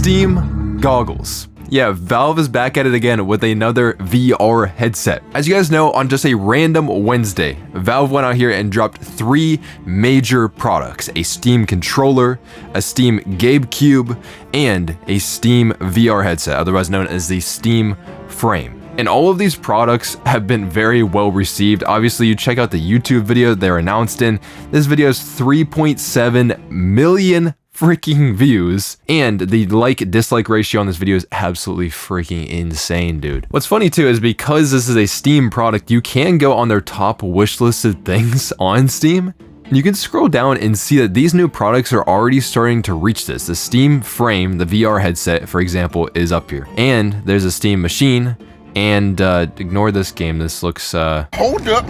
Steam goggles. Yeah, Valve is back at it again with another VR headset. As you guys know, on just a random Wednesday, Valve went out here and dropped 3 major products: a Steam controller, a Steam GameCube, and a Steam VR headset, otherwise known as the Steam Frame. And all of these products have been very well received. Obviously, you check out the YouTube video they're announced in. This video has 3.7 million freaking views, and the like-dislike ratio on this video is absolutely freaking insane, dude. What's funny too is because this is a Steam product, you can go on their top wishlisted things on Steam. You can scroll down and see that these new products are already starting to reach this. The Steam Frame, the VR headset, for example, is up here. And there's a Steam Machine, and ignore this game, this looks Hold up.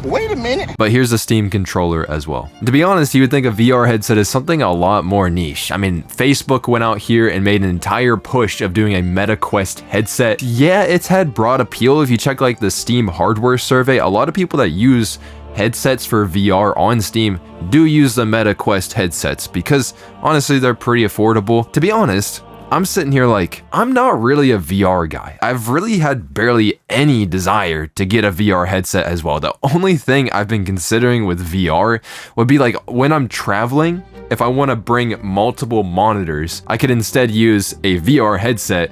Wait a minute. But here's a Steam controller as well. To be honest, you would think a VR headset is something a lot more niche. I mean, Facebook went out here and made an entire push of doing a MetaQuest headset. Yeah, it's had broad appeal. If you check like the Steam hardware survey, a lot of people that use headsets for VR on Steam do use the MetaQuest headsets because honestly, they're pretty affordable. To be honest, I'm sitting here like, I'm not really a VR guy. I've really had barely any desire to get a VR headset as well. The only thing I've been considering with VR would be like when I'm traveling, if I want to bring multiple monitors, I could instead use a VR headset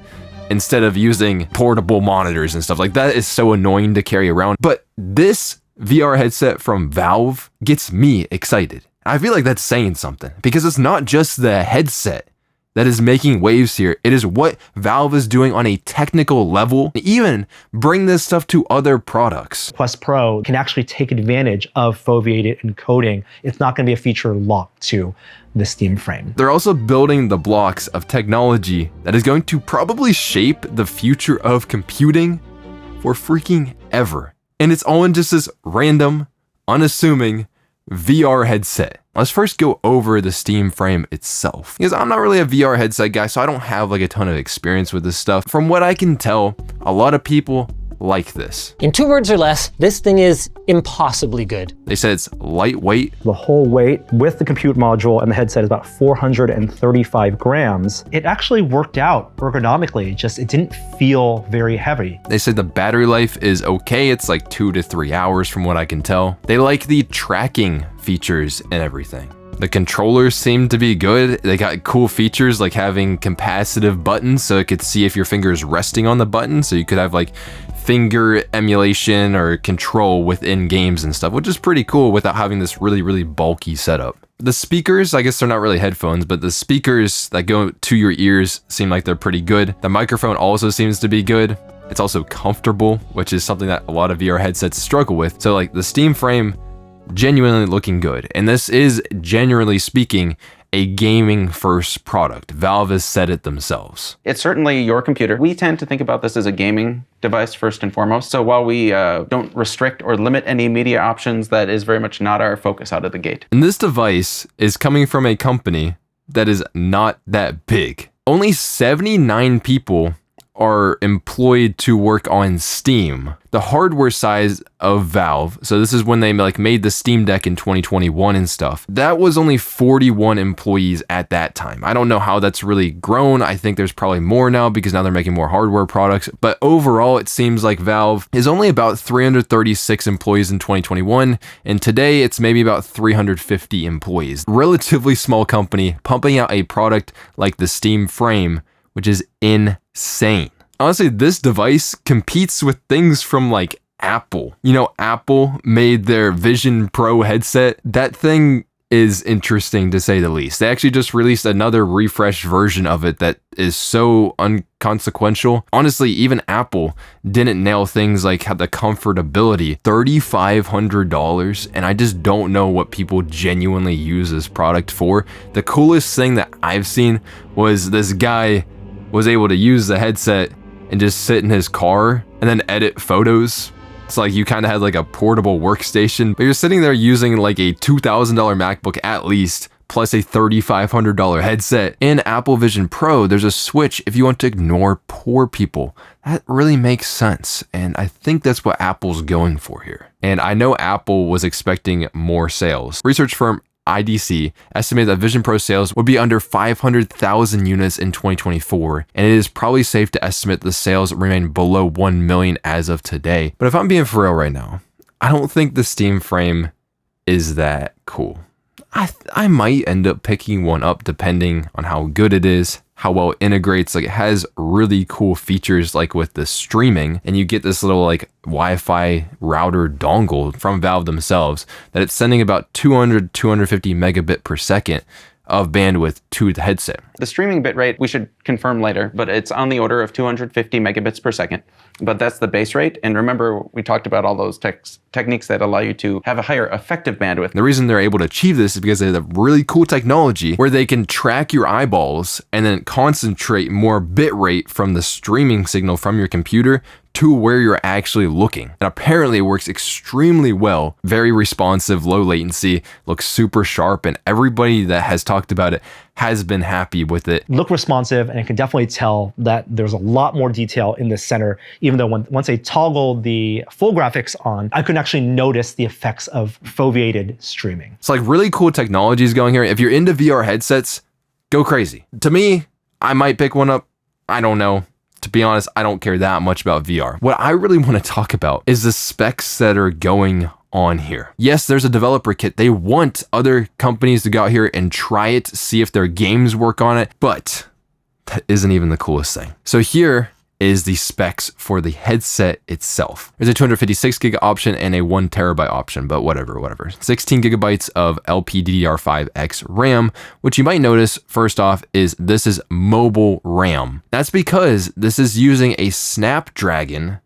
instead of using portable monitors and stuff. Like that is so annoying to carry around. But this VR headset from Valve gets me excited. I feel like that's saying something because it's not just the headset that is making waves here. It is what Valve is doing on a technical level, even bring this stuff to other products. Quest Pro can actually take advantage of foveated encoding. It's not going to be a feature locked to the Steam Frame. They're also building the blocks of technology that is going to probably shape the future of computing for freaking ever. And it's all in just this random, unassuming VR headset. Let's first go over the Steam Frame itself, because I'm not really a VR headset guy, so I don't have like a ton of experience with this stuff. From what I can tell, a lot of people like this. In 2 words or less, this thing is impossibly good. They said it's lightweight. The whole weight with the compute module and the headset is about 435 grams. It actually worked out ergonomically, just it didn't feel very heavy. They said the battery life is okay. It's like 2 to 3 hours from what I can tell. They like the tracking features and everything. The controllers seem to be good. They got cool features like having capacitive buttons so it could see if your finger is resting on the button. So you could have like finger emulation or control within games and stuff, which is pretty cool without having this really bulky setup. The speakers, I guess they're not really headphones, but the speakers that go to your ears seem like they're pretty good. The microphone also seems to be good. It's also comfortable, which is something that a lot of VR headsets struggle with. So like the Steam Frame, genuinely looking good. And this is, generally speaking, a gaming first product. Valve has said it themselves. It's certainly your computer. We tend to think about this as a gaming device first and foremost. So while we don't restrict or limit any media options, that is very much not our focus out of the gate. And this device is coming from a company that is not that big. Only 79 people are employed to work on Steam. The hardware size of Valve, so this is when they like made the Steam Deck in 2021 and stuff, that was only 41 employees at that time. I don't know how that's really grown. I think there's probably more now because now they're making more hardware products. But overall, it seems like Valve is only about 336 employees in 2021, and today it's maybe about 350 employees. Relatively small company pumping out a product like the Steam Frame, which is insane. Honestly, this device competes with things from like Apple. You know, Apple made their Vision Pro headset. That thing is interesting to say the least. They actually just released another refreshed version of it that is so unconsequential. Honestly, even Apple didn't nail things like the comfortability. $3,500, and I just don't know what people genuinely use this product for. The coolest thing that I've seen was this guy was able to use the headset and just sit in his car and then edit photos. It's like you kind of had like a portable workstation, but you're sitting there using like a $2,000 MacBook at least, plus a $3,500 headset. In Apple Vision Pro, there's a switch if you want to ignore poor people. That really makes sense, and I think that's what Apple's going for here. And I know Apple was expecting more sales. Research firm IDC estimated that Vision Pro sales would be under 500,000 units in 2024, and it is probably safe to estimate the sales remain below 1 million as of today. But if I'm being for real right now, I don't think the Steam Frame is that cool. I might end up picking one up depending on how good it is, how well it integrates. Like, it has really cool features like with the streaming, and you get this little like Wi-Fi router dongle from Valve themselves that it's sending about 250 megabit per second of bandwidth to the headset. The streaming bitrate, we should confirm later, but it's on the order of 250 megabits per second. But that's the base rate. And remember, we talked about all those techniques that allow you to have a higher effective bandwidth. The reason they're able to achieve this is because they have really cool technology where they can track your eyeballs and then concentrate more bit rate from the streaming signal from your computer to where you're actually looking. And apparently it works extremely well, very responsive, low latency, looks super sharp, and everybody that has talked about it has been happy with it. Look responsive, and I can definitely tell that there's a lot more detail in the center, even though once I toggled the full graphics on, I could actually notice the effects of foveated streaming. It's like really cool technologies going here. If you're into VR headsets, go crazy. To me, I might pick one up. I don't know. To be honest, I don't care that much about VR. What I really want to talk about is the specs that are going on here. Yes, there's a developer kit. They want other companies to go out here and try it, see if their games work on it, but that isn't even the coolest thing. So here is the specs for the headset itself. There's a 256 gig option and a 1 terabyte option, but whatever. 16 gigabytes of LPDDR5X RAM, which you might notice first off is this is mobile RAM. That's because this is using a Snapdragon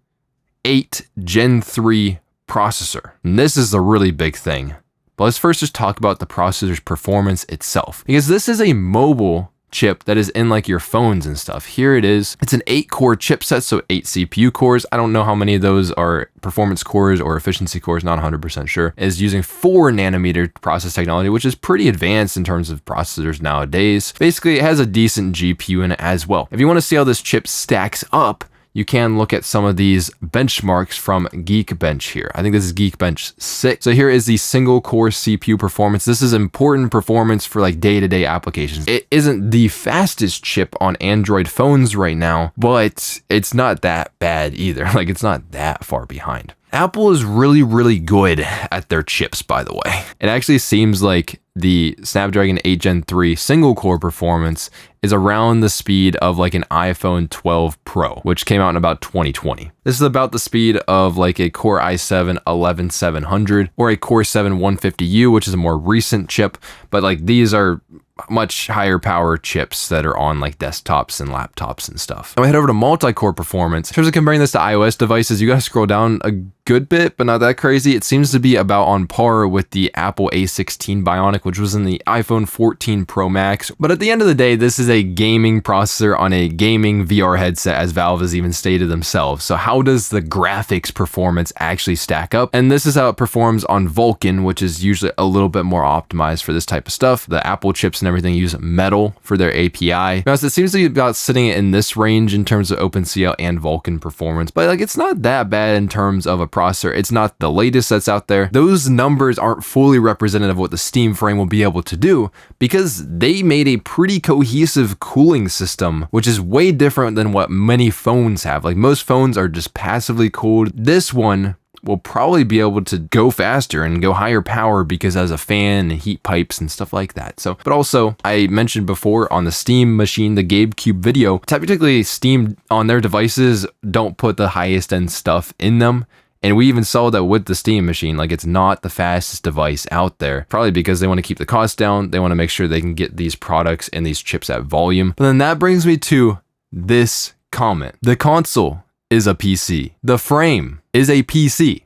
8 Gen 3 processor. And this is a really big thing. But let's first just talk about the processor's performance itself, because this is a mobile chip that is in like your phones and stuff. Here it is. It's an 8-core chipset, so 8 CPU cores. I don't know how many of those are performance cores or efficiency cores, not 100% sure. It is using 4 nanometer process technology, which is pretty advanced in terms of processors nowadays. Basically, it has a decent GPU in it as well. If you want to see how this chip stacks up, you can look at some of these benchmarks from Geekbench here. I think this is Geekbench 6. So here is the single core CPU performance. This is important performance for like day-to-day applications. It isn't the fastest chip on Android phones right now, but it's not that bad either. Like, it's not that far behind. Apple is really good at their chips, by the way. It actually seems like the Snapdragon 8 Gen 3 single core performance is around the speed of like an iPhone 12 Pro, which came out in about 2020. This is about the speed of like a Core i7 11700 or a Core 7 150U, which is a more recent chip, but like these are much higher power chips that are on like desktops and laptops and stuff. Now I head over to multi-core performance. In terms of comparing this to iOS devices, you gotta scroll down a good bit, but not that crazy. It seems to be about on par with the Apple A16 Bionic, which was in the iPhone 14 Pro Max. But at the end of the day, this is a gaming processor on a gaming VR headset, as Valve has even stated themselves. So how does the graphics performance actually stack up? And this is how it performs on Vulkan, which is usually a little bit more optimized for this type of stuff. The Apple chips and everything use Metal for their API. Now, it seems to be about sitting in this range in terms of OpenCL and Vulkan performance, but like it's not that bad in terms of a processor. It's not the latest that's out there. Those numbers aren't fully representative of what the Steam Frame will be able to do, because they made a pretty cohesive cooling system, which is way different than what many phones have. Like most phones are just passively cooled. This one will probably be able to go faster and go higher power because it has a fan and heat pipes and stuff like that. So, but also I mentioned before on the Steam machine, the GameCube video, typically Steam on their devices don't put the highest end stuff in them. And we even saw that with the Steam machine, like it's not the fastest device out there, probably because they want to keep the cost down. They want to make sure they can get these products and these chips at volume. But then that brings me to this comment. The console is a PC. The frame is a PC.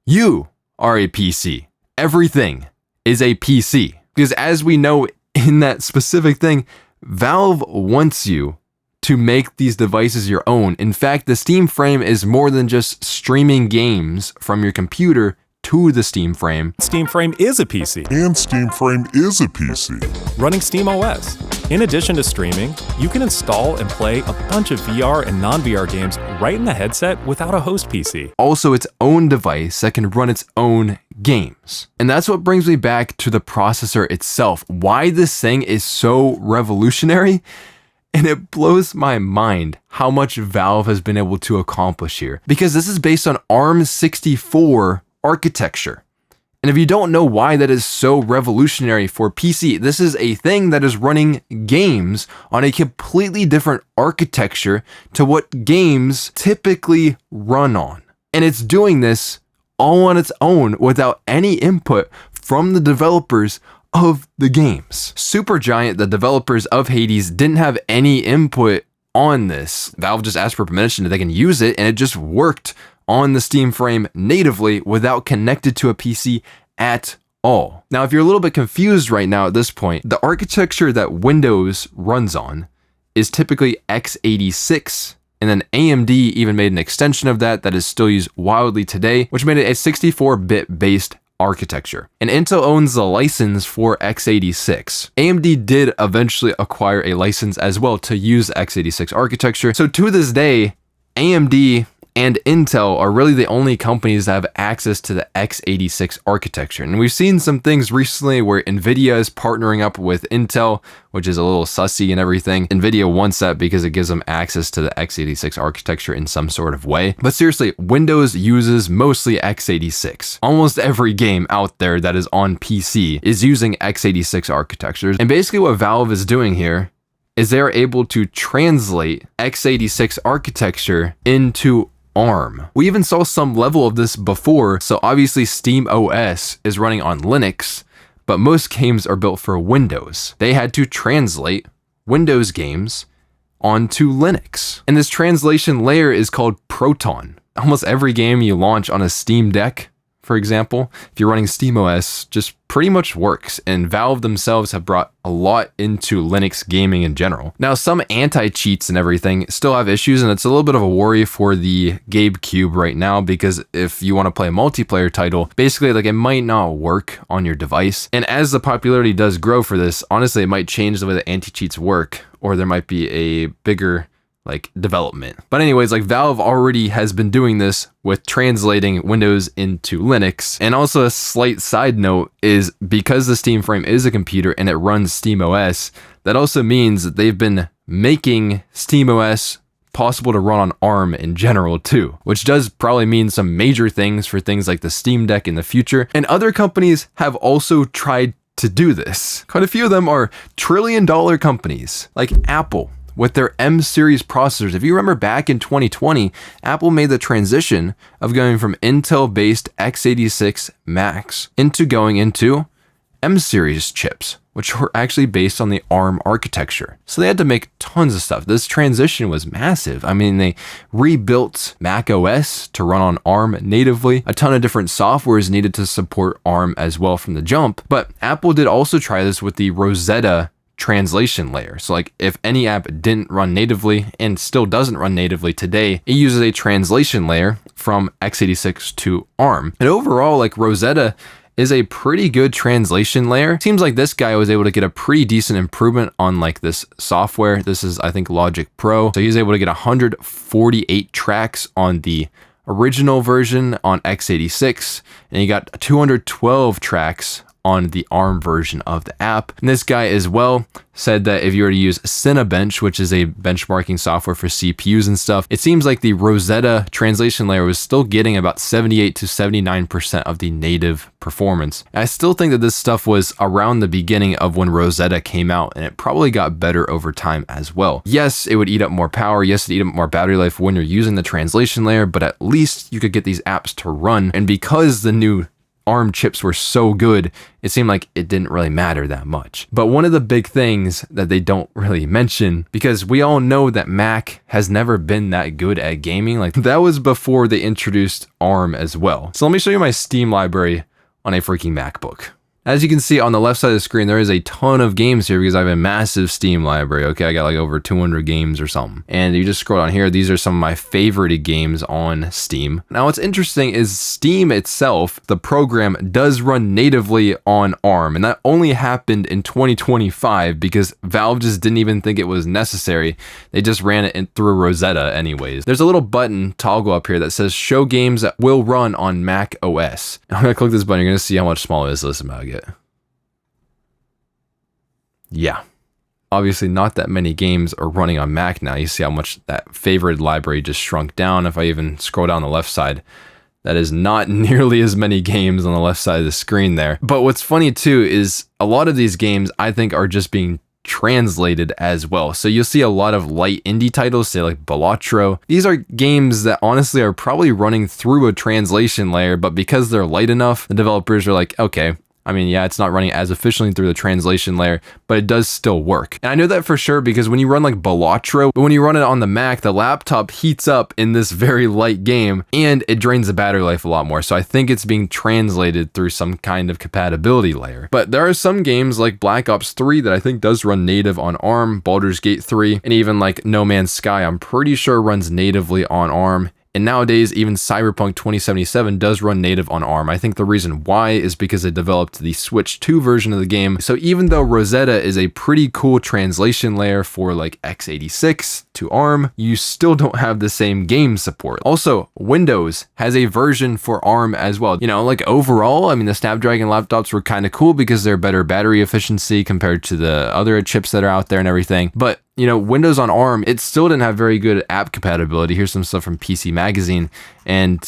You are a PC. Everything is a PC. Because as we know in that specific thing, Valve wants you to make these devices your own. In fact, the Steam Frame is more than just streaming games from your computer to the Steam Frame. Steam Frame is a PC. And Steam Frame is a PC. Running Steam OS. In addition to streaming, you can install and play a bunch of VR and non-VR games right in the headset without a host PC. Also its own device that can run its own games. And that's what brings me back to the processor itself. Why this thing is so revolutionary. And it blows my mind how much Valve has been able to accomplish here. Because this is based on ARM64 architecture. And if you don't know why that is so revolutionary for PC, this is a thing that is running games on a completely different architecture to what games typically run on. And it's doing this all on its own without any input from the developers of the games. Supergiant, the developers of Hades, didn't have any input on this. Valve just asked for permission that they can use it, and it just worked on the Steam frame natively without connected to a PC at all. Now, if you're a little bit confused right now at this point, the architecture that Windows runs on is typically x86, and then AMD even made an extension of that is still used wildly today, which made it a 64-bit based architecture. And Intel owns the license for x86. AMD did eventually acquire a license as well to use x86 architecture. So to this day, AMD and Intel are really the only companies that have access to the x86 architecture. And we've seen some things recently where Nvidia is partnering up with Intel, which is a little sussy and everything. Nvidia wants that because it gives them access to the x86 architecture in some sort of way. But seriously, Windows uses mostly x86. Almost every game out there that is on PC is using x86 architectures. And basically what Valve is doing here is they're able to translate x86 architecture into ARM. We even saw some level of this before, so obviously Steam OS is running on Linux, but most games are built for Windows. They had to translate Windows games onto Linux. And this translation layer is called Proton. Almost every game you launch on a Steam Deck, for example, if you're running SteamOS, just pretty much works, and Valve themselves have brought a lot into Linux gaming in general. Now, some anti-cheats and everything still have issues, and it's a little bit of a worry for the GameCube right now, because if you want to play a multiplayer title, basically like it might not work on your device. And as the popularity does grow for this, honestly, it might change the way that anti-cheats work, or there might be a bigger development. But anyways, Valve already has been doing this with translating Windows into Linux. And also a slight side note is because the Steam frame is a computer and it runs SteamOS, that also means that they've been making SteamOS possible to run on ARM in general too, which does probably mean some major things for things like the Steam Deck in the future. And other companies have also tried to do this. Quite a few of them are trillion-dollar companies like Apple, with their M series processors. If you remember back in 2020, Apple made the transition of going from Intel-based x86 Macs into going into M series chips, which were actually based on the ARM architecture. So they had to make tons of stuff. This transition was massive. I mean, they rebuilt Mac OS to run on ARM natively. A ton of different software is needed to support ARM as well from the jump. But Apple did also try this with the Rosetta translation layer. So if any app didn't run natively and still doesn't run natively today, it uses a translation layer from x86 to ARM. And overall, Rosetta is a pretty good translation layer. Seems like this guy was able to get a pretty decent improvement on this software. This is, I think, Logic Pro. So he's able to get 148 tracks on the original version on x86, and he got 212 tracks on the ARM version of the app. And this guy as well said that if you were to use Cinebench, which is a benchmarking software for CPUs and stuff, it seems like the Rosetta translation layer was still getting about 78 to 79% of the native performance. And I still think that this stuff was around the beginning of when Rosetta came out, and it probably got better over time as well. Yes, it would eat up more power. Yes, it eat up more battery life when you're using the translation layer, but at least you could get these apps to run. And because the new ARM chips were so good, it seemed like it didn't really matter that much. But one of the big things that they don't really mention, because we all know that Mac has never been that good at gaming, that was before they introduced ARM as well. So let me show you my Steam library on a freaking MacBook. As you can see on the left side of the screen, there is a ton of games here because I have a massive Steam library. Okay, I got like over 200 games or something. And you just scroll down here, these are some of my favorite games on Steam. Now what's interesting is Steam itself, the program does run natively on ARM, and that only happened in 2025 because Valve just didn't even think it was necessary. They just ran it through Rosetta anyways. There's a little button toggle up here that says show games that will run on Mac OS. I'm gonna click this button, you're gonna see how much smaller this list about it. Yeah, obviously not that many games are running on Mac now. You see how much that favorite library just shrunk down. If I even scroll down the left side, that is not nearly as many games on the left side of the screen there. But what's funny too is a lot of these games I think are just being translated as well. So you'll see a lot of light indie titles, say like Balatro. These are games that honestly are probably running through a translation layer, but because they're light enough, the developers are like, okay, I mean, yeah, it's not running as efficiently through the translation layer, but it does still work. And I know that for sure because when you run like Balatro, but when you run it on the Mac, the laptop heats up in this very light game and it drains the battery life a lot more. So I think it's being translated through some kind of compatibility layer. But there are some games like Black Ops 3 that I think does run native on ARM, Baldur's Gate 3, and even like No Man's Sky, I'm pretty sure runs natively on ARM. And nowadays, even Cyberpunk 2077 does run native on ARM. I think the reason why is because they developed the Switch 2 version of the game. So even though Rosetta is a pretty cool translation layer for like x86 to ARM, you still don't have the same game support. Also, Windows has a version for ARM as well. You know, like overall, I mean, the Snapdragon laptops were kind of cool because they're better battery efficiency compared to the other chips that are out there and everything. But you know, Windows on ARM, it still didn't have very good app compatibility. Here's some stuff from PC Magazine. And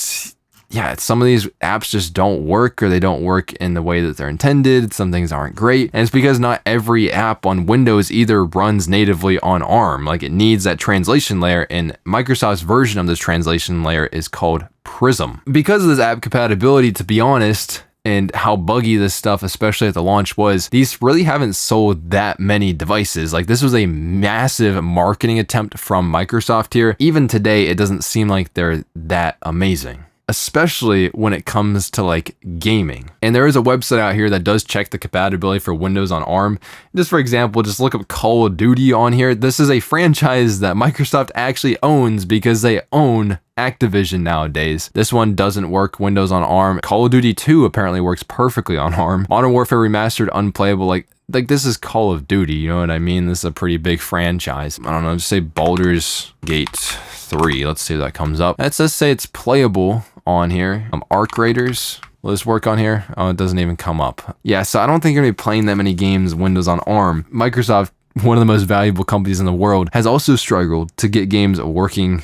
yeah, some of these apps just don't work, or they don't work in the way that they're intended. Some things aren't great. And it's because not every app on Windows either runs natively on ARM. Like it needs that translation layer, and Microsoft's version of this translation layer is called Prism. Because of this app compatibility, to be honest, and how buggy this stuff, especially at the launch, was, these really haven't sold that many devices. Like this was a massive marketing attempt from Microsoft here. Even today, it doesn't seem like they're that amazing, especially when it comes to like gaming. And there is a website out here that does check the compatibility for Windows on ARM. Just for example, just look up Call of Duty on here. This is a franchise that Microsoft actually owns because they own Activision nowadays. This one doesn't work Windows on ARM. Call of Duty 2 apparently works perfectly on ARM. Modern Warfare Remastered, unplayable. Like this is Call of Duty, you know what I mean? This is a pretty big franchise. I don't know, just say Baldur's Gate 3. Let's see if that comes up. Let's just say it's playable on here. Arc Raiders. Will this work on here? Oh, it doesn't even come up. Yeah, so I don't think you're gonna be playing that many games Windows on ARM. Microsoft, one of the most valuable companies in the world, has also struggled to get games working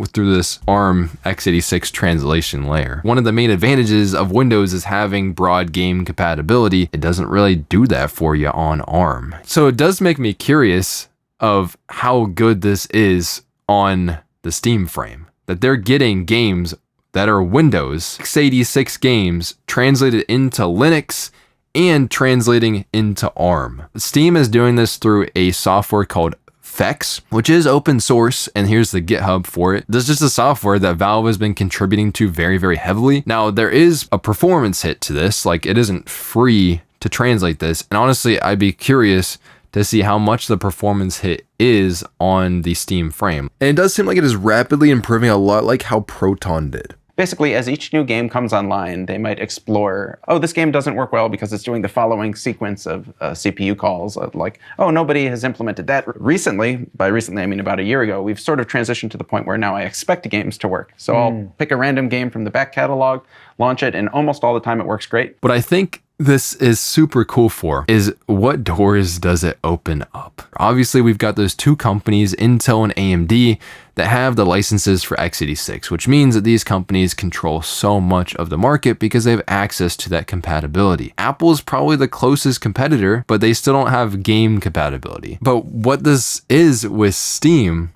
through this ARM x86 translation layer. One of the main advantages of Windows is having broad game compatibility. It doesn't really do that for you on ARM. So it does make me curious of how good this is on the Steam frame, that they're getting games that are Windows x86 games translated into Linux and translating into ARM. Steam is doing this through a software called Fex, which is open source, and here's the GitHub for it. This is just a software that Valve has been contributing to very, very heavily. Now, there is a performance hit to this, like it isn't free to translate this, and honestly, I'd be curious to see how much the performance hit is on the Steam frame. And it does seem like it is rapidly improving a lot like how Proton did. Basically, as each new game comes online, they might explore, oh, this game doesn't work well because it's doing the following sequence of CPU calls. Like, oh, nobody has implemented that. Recently, by recently I mean about a year ago, we've sort of transitioned to the point where now I expect games to work. So I'll pick a random game from the back catalog, launch it, and almost all the time it works great. What I think this is super cool for is what doors does it open up? Obviously, we've got those two companies, Intel and AMD, that have the licenses for x86, which means that these companies control so much of the market because they have access to that compatibility. Apple is probably the closest competitor, but they still don't have game compatibility. But what this is with Steam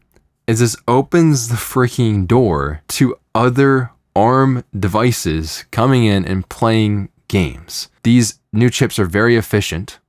is this opens the freaking door to other ARM devices coming in and playing games. These new chips are very efficient,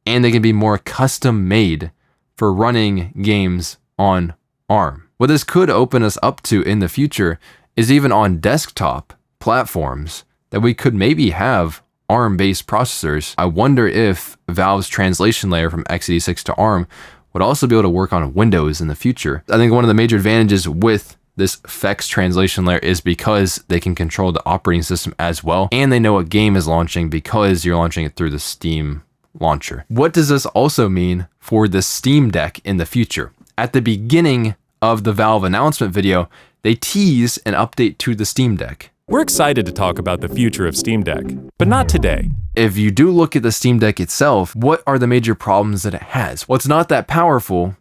and they can be more custom made for running games on ARM. What this could open us up to in the future is even on desktop platforms that we could maybe have ARM-based processors, I wonder if Valve's translation layer from x86 to ARM would also be able to work on Windows in the future. I think one of the major advantages with this FEX translation layer is because they can control the operating system as well, and they know what game is launching because you're launching it through the Steam launcher. What does this also mean for the Steam Deck in the future? At the beginning of the Valve announcement video, they tease an update to the Steam Deck. We're excited to talk about the future of Steam Deck, but not today. If you do look at the Steam Deck itself, what are the major problems that it has? Well, it's not that powerful,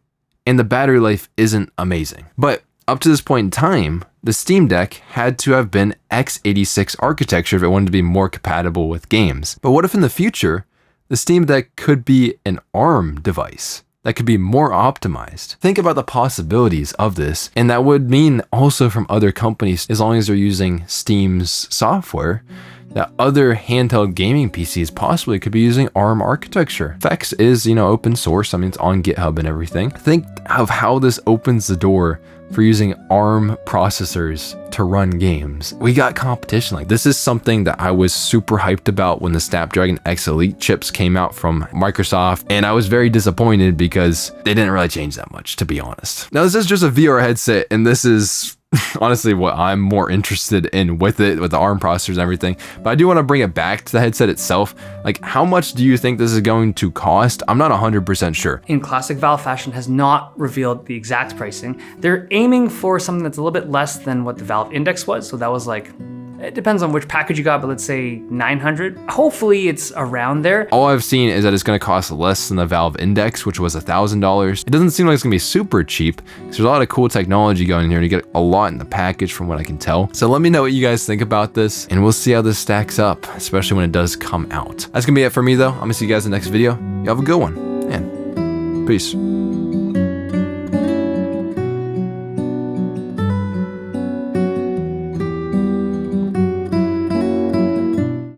and the battery life isn't amazing. But up to this point in time, the Steam Deck had to have been x86 architecture if it wanted to be more compatible with games. But what if in the future, the Steam Deck could be an ARM device that could be more optimized? Think about the possibilities of this, and that would mean also from other companies, as long as they're using Steam's software, that other handheld gaming PCs possibly could be using ARM architecture. FEX is, open source. I mean, it's on GitHub and everything. Think of how this opens the door for using ARM processors to run games. We got competition. Like, this is something that I was super hyped about when the Snapdragon X Elite chips came out from Microsoft, and I was very disappointed because they didn't really change that much, to be honest. Now, this is just a VR headset, and this is honestly what I'm more interested in with it, with the ARM processors and everything. But I do want to bring it back to the headset itself. Like, how much do you think this is going to cost? I'm not 100% sure. In classic Valve fashion, has not revealed the exact pricing. They're aiming for something that's a little bit less than what the Valve Index was. So that was like, it depends on which package you got, but let's say 900. Hopefully it's around there. All I've seen is that it's going to cost less than the Valve Index, which was $1,000. It doesn't seem like it's going to be super cheap because there's a lot of cool technology going in here and you get a lot in the package from what I can tell. So let me know what you guys think about this, and we'll see how this stacks up, especially when it does come out. That's going to be it for me though. I'm going to see you guys in the next video. You have a good one, and peace.